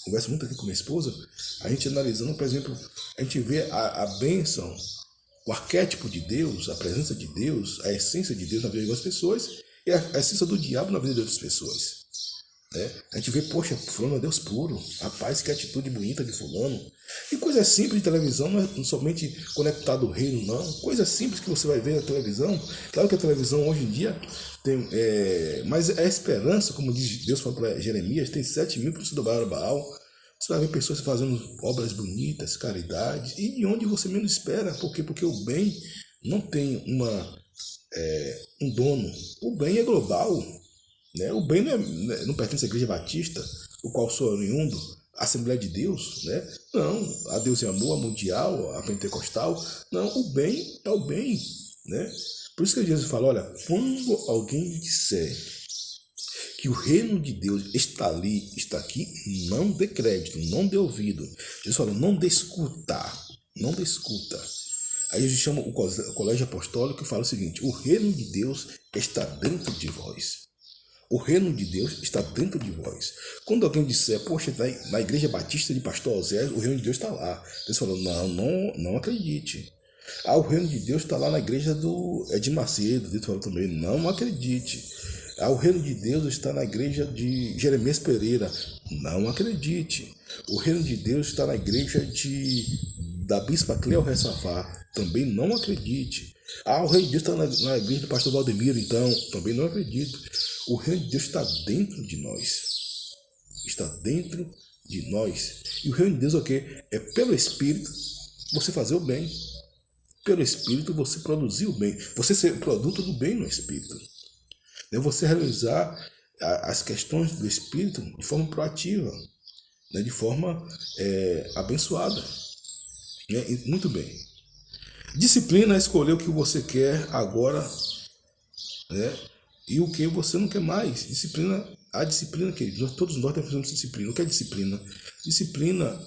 Speaker 1: converso muito aqui com minha esposa, a gente analisando, por exemplo, a gente vê a bênção, o arquétipo de Deus, a presença de Deus, a essência de Deus na vida de algumas pessoas e a essência do diabo na vida de outras pessoas. Né? A gente vê, poxa, fulano é Deus puro, rapaz, que atitude bonita de fulano. E coisas simples de televisão, não é somente conectado ao reino, não. Coisas simples que você vai ver na televisão. Claro que a televisão hoje em dia tem. Mas a esperança, como diz Deus falou para Jeremias, tem 7.000 que se dobraram a Baal. Você vai ver pessoas fazendo obras bonitas, caridade, e de onde você menos espera. Por quê? Porque o bem não tem um dono. O bem é global. Né? O bem não pertence à Igreja Batista, o qual sou oriundo, a Assembleia de Deus, né? Não, a Deus e Amor, a Mundial, a Pentecostal. Não, o bem é o bem. Né? Por isso que Jesus fala, olha, quando alguém disser que o reino de Deus está ali, está aqui, não dê crédito, não dê ouvido. Jesus fala, não dê escutar, não dê escuta. Aí Jesus chama o colégio apostólico e fala o seguinte, o reino de Deus está dentro de vós. O reino de Deus está dentro de vós. Quando alguém disser, poxa, na Igreja Batista de Pastor Osés, o reino de Deus está lá. Deus falou, não acredite. O reino de Deus está lá na igreja do Edir Macedo. Deus falou também, não acredite. O reino de Deus está na igreja de Jeremias Pereira. Não acredite. O reino de Deus está na igreja da Bispa Cleo Ressafá. Também não acredite. O reino de Deus está na igreja do pastor Valdemiro, então, também não acredito. O reino de Deus está dentro de nós. Está dentro de nós. E o reino de Deus é o quê? É pelo Espírito você fazer o bem. Pelo Espírito você produzir o bem. Você ser produto do bem no Espírito. É você realizar as questões do Espírito de forma proativa. Né? De forma abençoada. Né? Muito bem. Disciplina é escolher o que você quer agora, né? E o que você não quer mais. A disciplina, queridos, todos nós temos disciplina. O que é disciplina? Disciplina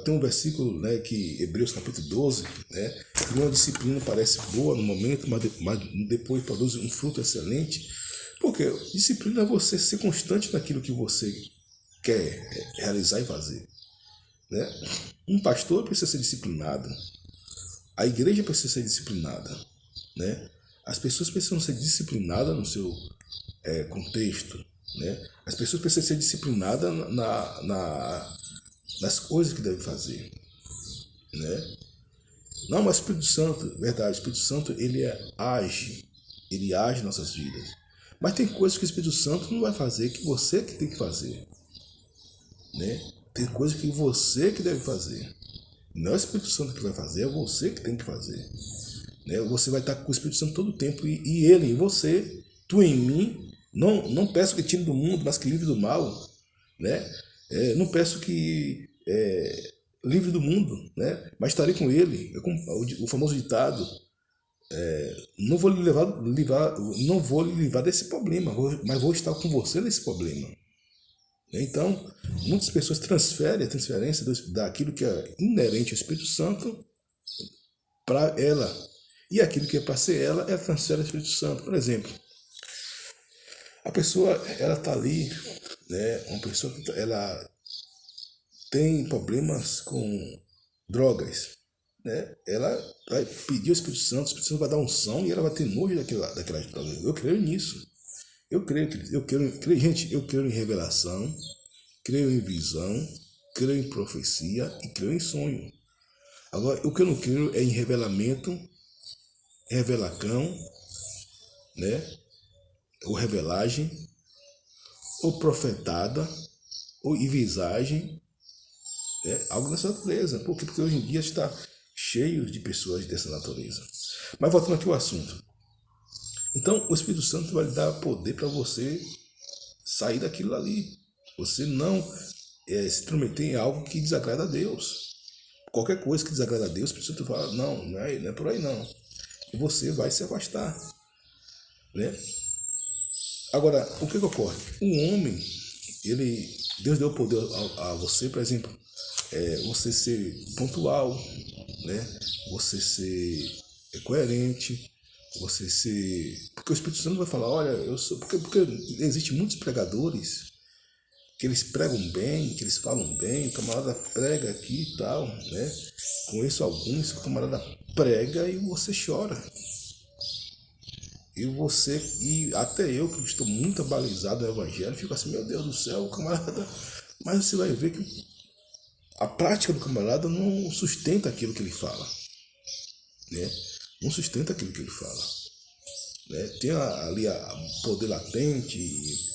Speaker 1: tem um versículo, né, que Hebreus capítulo 12, né, que uma disciplina parece boa no momento, mas depois produz um fruto excelente. Porque disciplina é você ser constante naquilo que você quer realizar e fazer, né? Um pastor precisa ser disciplinado, a igreja precisa ser disciplinada, né? As pessoas precisam ser disciplinadas no seu contexto, né? As pessoas precisam ser disciplinadas nas coisas que devem fazer, né? Não, mas o Espírito Santo, verdade, o Espírito Santo ele age em nossas vidas. Mas tem coisas que o Espírito Santo não vai fazer, que você que tem que fazer, né? Tem coisas que você que deve fazer. Não é o Espírito Santo que vai fazer, é você que tem que fazer. Né? Você vai estar com o Espírito Santo todo o tempo e ele em você, tu em mim. Não peço que tire do mundo, mas que livre do mal, né? Não peço que livre do mundo, né? Mas estarei com ele. É como o famoso ditado: não vou não vou lhe livrar desse problema, mas vou estar com você nesse problema. Então, muitas pessoas transferem a transferência daquilo que é inerente ao Espírito Santo para ela. E aquilo que é para ser ela transfere ao Espírito Santo. Por exemplo, a pessoa, ela está ali, né? Uma pessoa que ela tem problemas com drogas, né? Ela vai pedir ao Espírito Santo, o Espírito Santo vai dar unção e ela vai ter nojo daquelas drogas. Eu creio nisso. Gente, eu creio em revelação, creio em visão, creio em profecia e creio em sonho. Agora, o que eu não creio é em revelamento, revelacão, né? Ou revelagem, ou profetada, ou visagem, né? Algo dessa natureza. Por quê? Porque hoje em dia está cheio de pessoas dessa natureza. Mas voltando aqui ao assunto. Então, o Espírito Santo vai lhe dar poder para você sair daquilo ali. Você não se intrometer em algo que desagrada a Deus. Qualquer coisa que desagrada a Deus, o Espírito Santo fala, não é por aí não. E você vai se afastar, né? Agora, o que ocorre? Um homem, Deus deu poder a você, por exemplo, você ser pontual, né? Você ser coerente, você ser... Porque o Espírito Santo vai falar, olha, eu sou... Porque existem muitos pregadores que eles pregam bem, que eles falam bem, o camarada prega aqui e tal, né? Conheço alguns, o camarada prega e você chora. E até eu, que estou muito abalizado no Evangelho, fico assim, meu Deus do céu, camarada. Mas você vai ver que a prática do camarada não sustenta aquilo que ele fala, né? Não sustenta aquilo que ele fala, né? Tem ali o poder latente,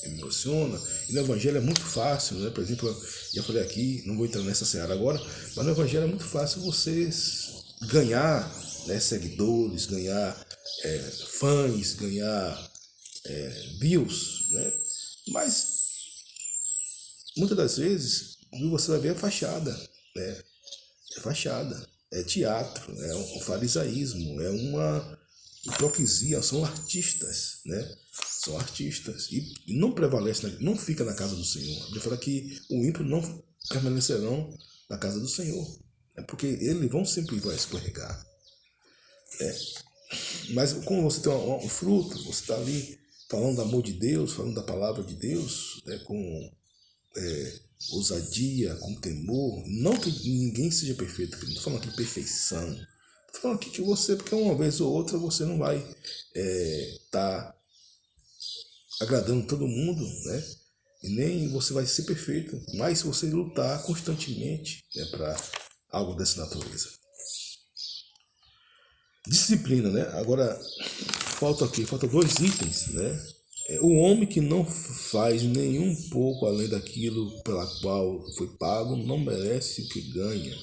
Speaker 1: emociona, e no Evangelho é muito fácil, né? Por exemplo, eu já falei aqui, não vou entrar nessa seara agora, mas no Evangelho é muito fácil você ganhar, né, seguidores, ganhar fãs, ganhar views, né? Mas muitas das vezes você vai ver a fachada, né? É fachada, é teatro, é um farisaísmo, é uma hipocrisia, são artistas, né? São artistas e não prevalece, não fica na casa do Senhor. Ele fala que o ímpio não permanecerão na casa do Senhor, porque eles vão sempre escorregar. Mas como você tem um fruto, você está ali falando do amor de Deus, falando da palavra de Deus, né, com ousadia, com temor. Não que ninguém seja perfeito, não estou falando aqui de perfeição. Estou falando aqui que você, porque uma vez ou outra você não vai estar agradando todo mundo, né? E nem você vai ser perfeito, mas se você lutar constantemente, né, para algo dessa natureza. Disciplina, né? Agora, falta dois itens, né? O homem que não faz nenhum pouco além daquilo pela qual foi pago não merece o que ganha.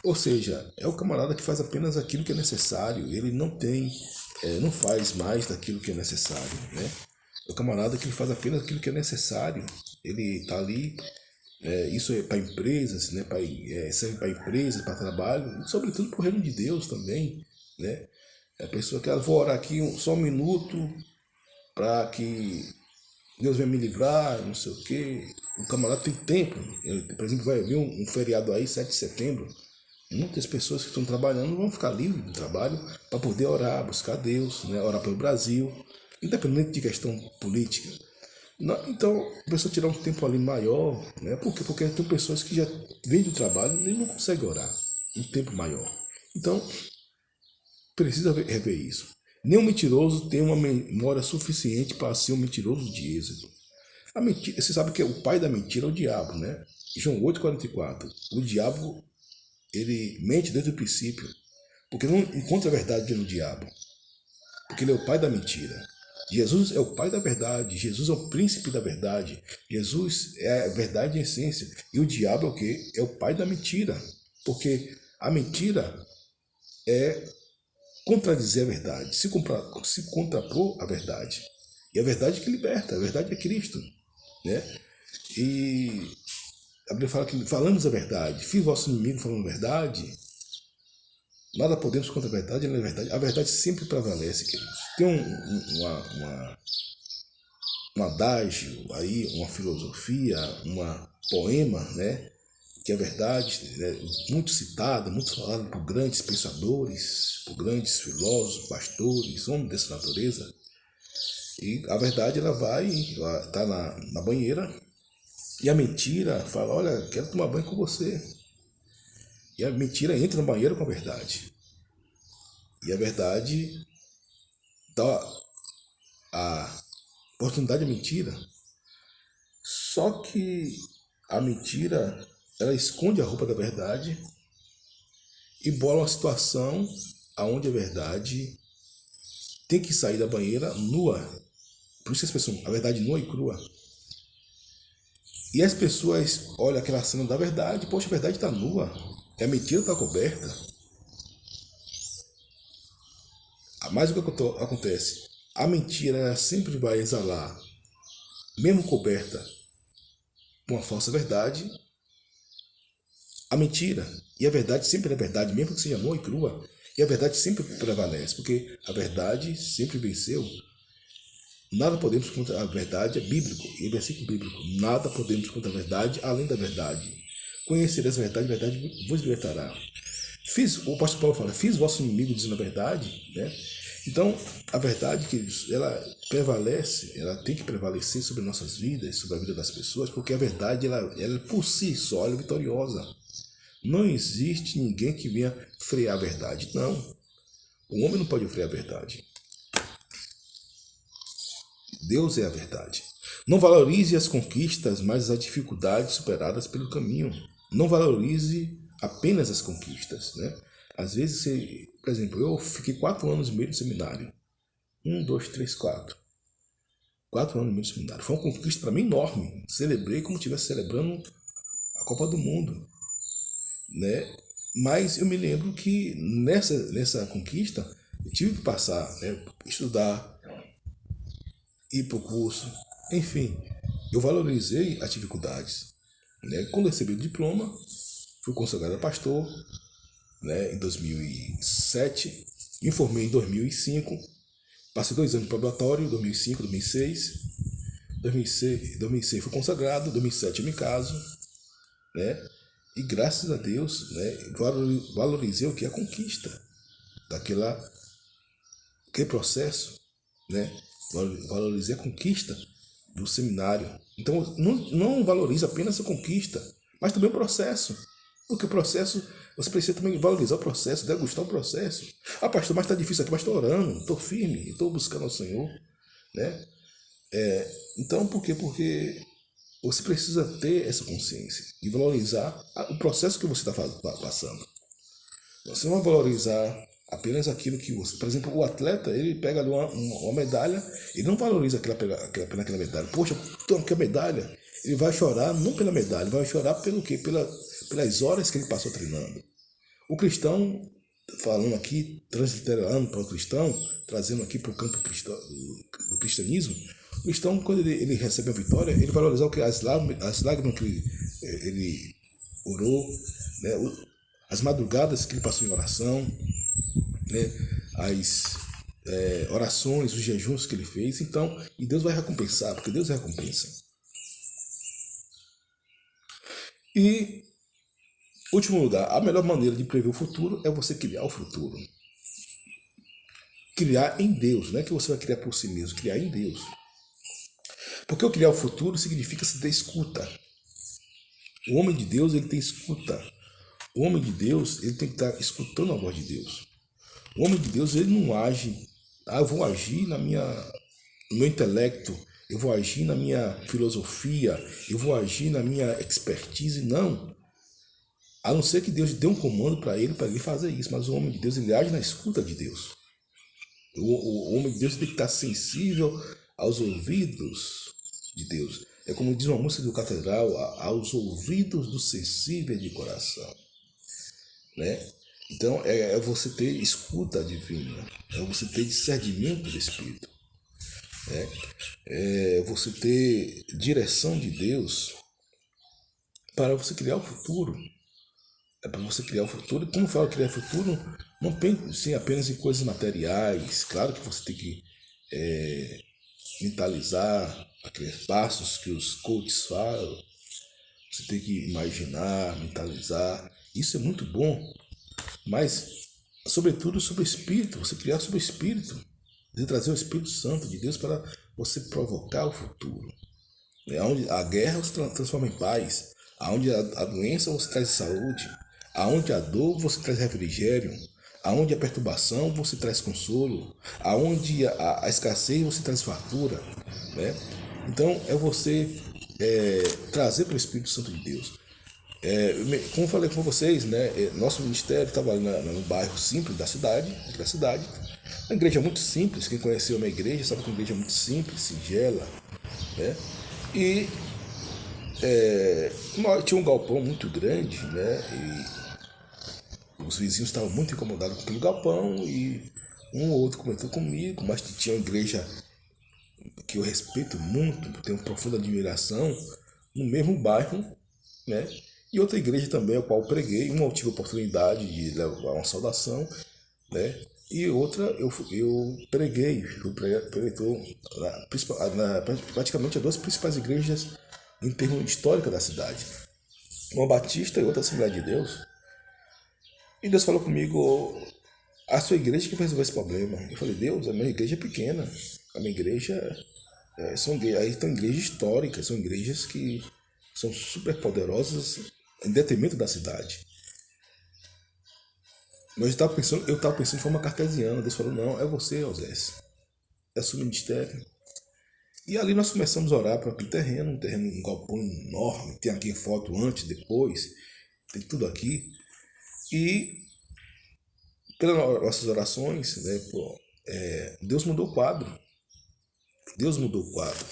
Speaker 1: Ou seja, é o camarada que faz apenas aquilo que é necessário. Ele não faz mais daquilo que é necessário, né? É o camarada que faz apenas aquilo que é necessário. Ele está ali, isso é para empresas, né? Serve para empresas, para trabalho, e sobretudo para o reino de Deus também, né? A pessoa que vou orar aqui só um minuto para que Deus venha me livrar, não sei o quê. O camarada tem tempo. Por exemplo, vai vir um feriado aí, 7 de setembro. Muitas pessoas que estão trabalhando vão ficar livres do trabalho para poder orar, buscar Deus, né? Orar pelo Brasil, independente de questão política. Então, a pessoa tirar um tempo ali maior, né? Por quê? Porque tem pessoas que já vêm do trabalho e não conseguem orar um tempo maior. Então, precisa rever isso. Nenhum mentiroso tem uma memória suficiente para ser um mentiroso de êxito. A mentira, você sabe que o pai da mentira é o diabo, né? João 8,44. O diabo, ele mente desde o princípio, porque não encontra a verdade no diabo, porque ele é o pai da mentira. Jesus é o pai da verdade, Jesus é o príncipe da verdade, Jesus é a verdade em essência. E o diabo é o quê? É o pai da mentira, porque a mentira é contradizer a verdade, se contrapor à verdade. E a verdade que liberta, a verdade é Cristo, né? E a Bíblia fala que falamos a verdade, fiz vosso inimigo falando a verdade, nada podemos contra a verdade, não é verdade. A verdade sempre prevalece, queridos. Tem um adágio aí, uma filosofia, um poema, né? Que é verdade, né, muito citada, muito falada por grandes pensadores, por grandes filósofos, pastores, homens dessa natureza. E a verdade, ela vai, ela tá na banheira, e a mentira fala, olha, quero tomar banho com você. E a mentira entra no banheiro com a verdade. E a verdade dá a oportunidade à mentira. Só que a mentira, ela esconde a roupa da verdade e bola uma situação aonde a verdade tem que sair da banheira nua. Por isso que as pessoas, a verdade nua e crua. E as pessoas olham aquela cena da verdade, poxa, a verdade está nua, a mentira está coberta. Mas o que acontece? A mentira sempre vai exalar, mesmo coberta com a falsa verdade, a mentira. E a verdade sempre é verdade, mesmo que seja nua e crua. E a verdade sempre prevalece, porque a verdade sempre venceu. Nada podemos contra a verdade, é bíblico, e é versículo bíblico. Nada podemos contra a verdade, além da verdade. Conhecereis a verdade vos libertará. O apóstolo Paulo fala, fiz vosso inimigo dizendo a verdade, né? Então, a verdade, queridos, ela prevalece, ela tem que prevalecer sobre nossas vidas, sobre a vida das pessoas, porque a verdade, ela por si só, ela é vitoriosa. Não existe ninguém que venha frear a verdade, não. O homem não pode frear a verdade. Deus é a verdade. Não valorize as conquistas, mas as dificuldades superadas pelo caminho. Não valorize apenas as conquistas, né? Às vezes, por exemplo, eu fiquei 4 anos e meio no seminário. 1, 2, 3, 4. 4 anos e meio no seminário. Foi uma conquista para mim enorme. Celebrei como se estivesse celebrando a Copa do Mundo, né? Mas eu me lembro que nessa conquista eu tive que passar, né? Estudar, ir para o curso, enfim, eu valorizei as dificuldades, né? Quando recebi o diploma, fui consagrado a pastor, né, em 2007, me formei em 2005, passei 2 anos de laboratório, 2005, 2006, 2006 fui consagrado, 2007 eu me caso, né? E graças a Deus, né, valorizei o que é a conquista aquele processo, né? Valorizei a conquista do seminário. Então, não valoriza apenas a conquista, mas também o processo. Porque o processo, você precisa também valorizar o processo, degustar o processo. Ah, pastor, mas está difícil aqui, mas estou orando, estou firme, estou buscando ao Senhor, né? Então, por quê? Porque você precisa ter essa consciência e valorizar o processo que você está passando. Você não vai valorizar apenas aquilo que você... Por exemplo, o atleta, ele pega ali uma medalha, ele não valoriza aquela medalha. Poxa, então que a medalha, ele vai chorar não pela medalha, vai chorar pelo quê? Pelas horas que ele passou treinando. O cristão, falando aqui, transliterando para o cristão, trazendo aqui para o campo do cristianismo, o cristão, quando ele recebe a vitória, ele valoriza o que as lágrimas que ele orou, né? As madrugadas que ele passou em oração, né? As orações, os jejuns que ele fez. Então, e Deus vai recompensar, porque Deus recompensa. E, último lugar, a melhor maneira de prever o futuro é você criar o futuro. Criar em Deus, não é que você vai criar por si mesmo, criar em Deus. Porque Porque o criar o futuro significa se ter escuta. O homem de Deus, ele tem escuta. O homem de Deus, ele tem que estar escutando a voz de Deus. O homem de Deus, ele não age, eu vou agir no meu intelecto, eu vou agir na minha filosofia, eu vou agir na minha expertise, não. A não ser que Deus dê um comando para ele fazer isso, mas o homem de Deus, ele age na escuta de Deus. O homem de Deus tem que estar sensível aos ouvidos de Deus. É como diz uma música do Catedral, aos ouvidos do sensível de coração. Né? Então, é você ter escuta divina, é você ter discernimento do Espírito, né? É você ter direção de Deus para você criar o futuro. É para você criar o futuro. E como fala criar futuro, não pense apenas em coisas materiais. Claro que você tem que mentalizar aqueles passos que os coaches falam. Você tem que imaginar, mentalizar. Isso é muito bom. Mas, sobretudo, sobre o Espírito. Você criar sobre o Espírito. Você trazer o Espírito Santo de Deus para você provocar o futuro. Onde a guerra você transforma em paz. Aonde a doença você traz saúde. Aonde a dor você traz refrigério. Aonde a perturbação você traz consolo. Aonde a escassez você traz fartura. Né? Então é você trazer para o Espírito Santo de Deus. Como eu falei com vocês, né, nosso ministério estava no bairro simples da cidade, uma igreja muito simples. Quem conheceu a minha igreja sabe que é uma igreja muito simples, singela, né? E tinha um galpão muito grande, né? E os vizinhos estavam muito incomodados com aquele galpão e um ou outro comentou comigo, mas tinha uma igreja que eu respeito muito, tenho profunda admiração, no mesmo bairro, né? E outra igreja também, a qual eu preguei, uma eu tive a oportunidade de levar uma saudação, né? E outra eu preguei, fui pregador praticamente as duas principais igrejas em termos históricos da cidade. Uma batista e outra Assembleia de Deus. E Deus falou comigo, a sua igreja que vai resolver esse problema. Eu falei, Deus, a minha igreja é pequena. A minha igreja são igrejas históricas, são igrejas que são super poderosas em detrimento da cidade. Mas eu estava pensando de forma cartesiana. Deus falou, não, é você, Osés. É o seu ministério. E ali nós começamos a orar para aquele terreno, um galpão enorme. Tem aqui foto antes, depois, tem tudo aqui. E pelas nossas orações, né, Deus mudou o quadro. Deus mudou o quadro.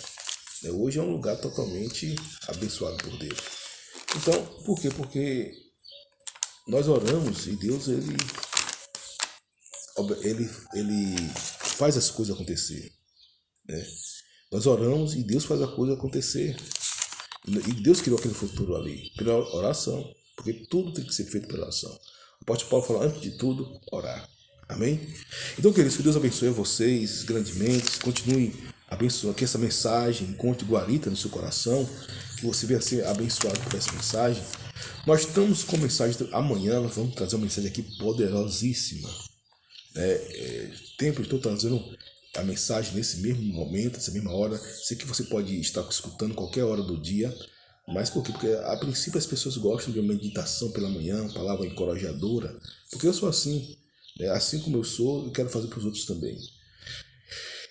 Speaker 1: Hoje é um lugar totalmente abençoado por Deus. Então, por quê? Porque nós oramos e Deus, ele faz as coisas acontecer. Né? Nós oramos e Deus faz a coisa acontecer. E Deus criou aquele futuro ali, pela oração. Porque tudo tem que ser feito pela oração. O apóstolo Paulo fala, antes de tudo, orar. Amém? Então, queridos, que Deus abençoe a vocês grandemente. Continue abençoando, que essa mensagem encontre guarita no seu coração, que você venha ser abençoado por essa mensagem. Nós estamos com mensagem, amanhã nós vamos trazer uma mensagem aqui poderosíssima. Sempre estou trazendo a mensagem nesse mesmo momento, nessa mesma hora. Sei que você pode estar escutando qualquer hora do dia, mas por quê? Porque a princípio as pessoas gostam de uma meditação pela manhã, uma palavra encorajadora, porque eu sou assim, assim como eu sou, eu quero fazer para os outros também.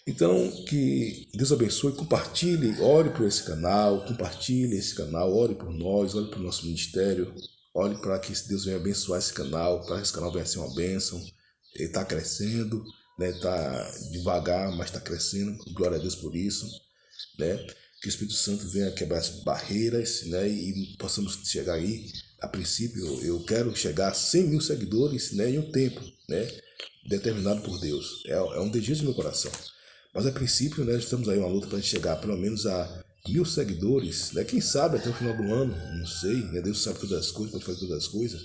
Speaker 1: Então, que Deus abençoe, compartilhe, ore por esse canal, compartilhe esse canal, ore por nós, ore para o nosso ministério, ore para que Deus venha abençoar esse canal, para que esse canal venha ser uma bênção. Ele está crescendo, está devagar, mas está crescendo, glória a Deus por isso, que o Espírito Santo venha quebrar as barreiras, e possamos chegar aí. A princípio, eu quero chegar a 100 mil seguidores, em um tempo, determinado por Deus. É um desejo do meu coração. Mas a princípio, estamos aí uma luta para chegar pelo menos a 1000 seguidores, Quem sabe até o final do ano, não sei, Deus sabe todas as coisas, pode fazer todas as coisas,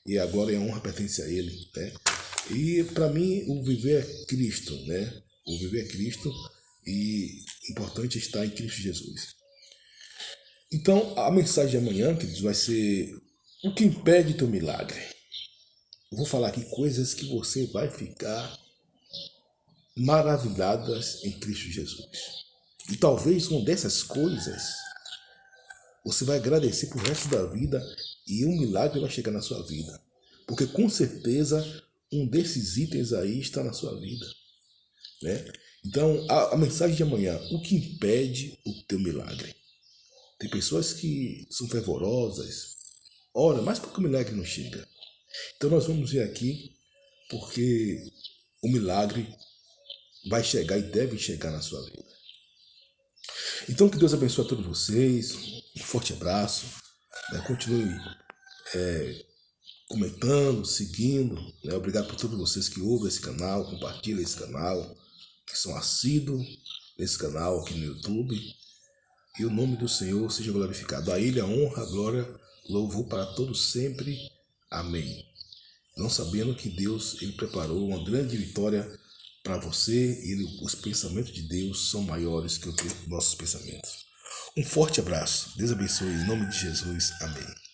Speaker 1: e a glória e a honra pertence a Ele, E para mim o viver é Cristo, O viver é Cristo e importante é estar em Cristo Jesus. Então a mensagem de amanhã, queridos, vai ser o que impede teu milagre. Eu vou falar aqui coisas que você vai ficar maravilhadas em Cristo Jesus. E talvez uma dessas coisas você vai agradecer pro resto da vida e um milagre vai chegar na sua vida. Porque com certeza um desses itens aí está na sua vida, né? Então, a mensagem de amanhã, o que impede o teu milagre? Tem pessoas que são fervorosas, ora, mas por que o milagre não chega? Então nós vamos ver aqui porque o milagre vai chegar e deve chegar na sua vida. Então que Deus abençoe a todos vocês, um forte abraço, né? Continue comentando, seguindo, né? Obrigado por todos vocês que ouvem esse canal, compartilham esse canal, que são assíduos nesse canal aqui no YouTube. E o nome do Senhor seja glorificado. A Ele a honra, a glória, louvor para todos sempre. Amém. Não sabendo que Deus ele preparou uma grande vitória para você, os pensamentos de Deus são maiores que os nossos pensamentos. Um forte abraço. Deus abençoe em nome de Jesus. Amém.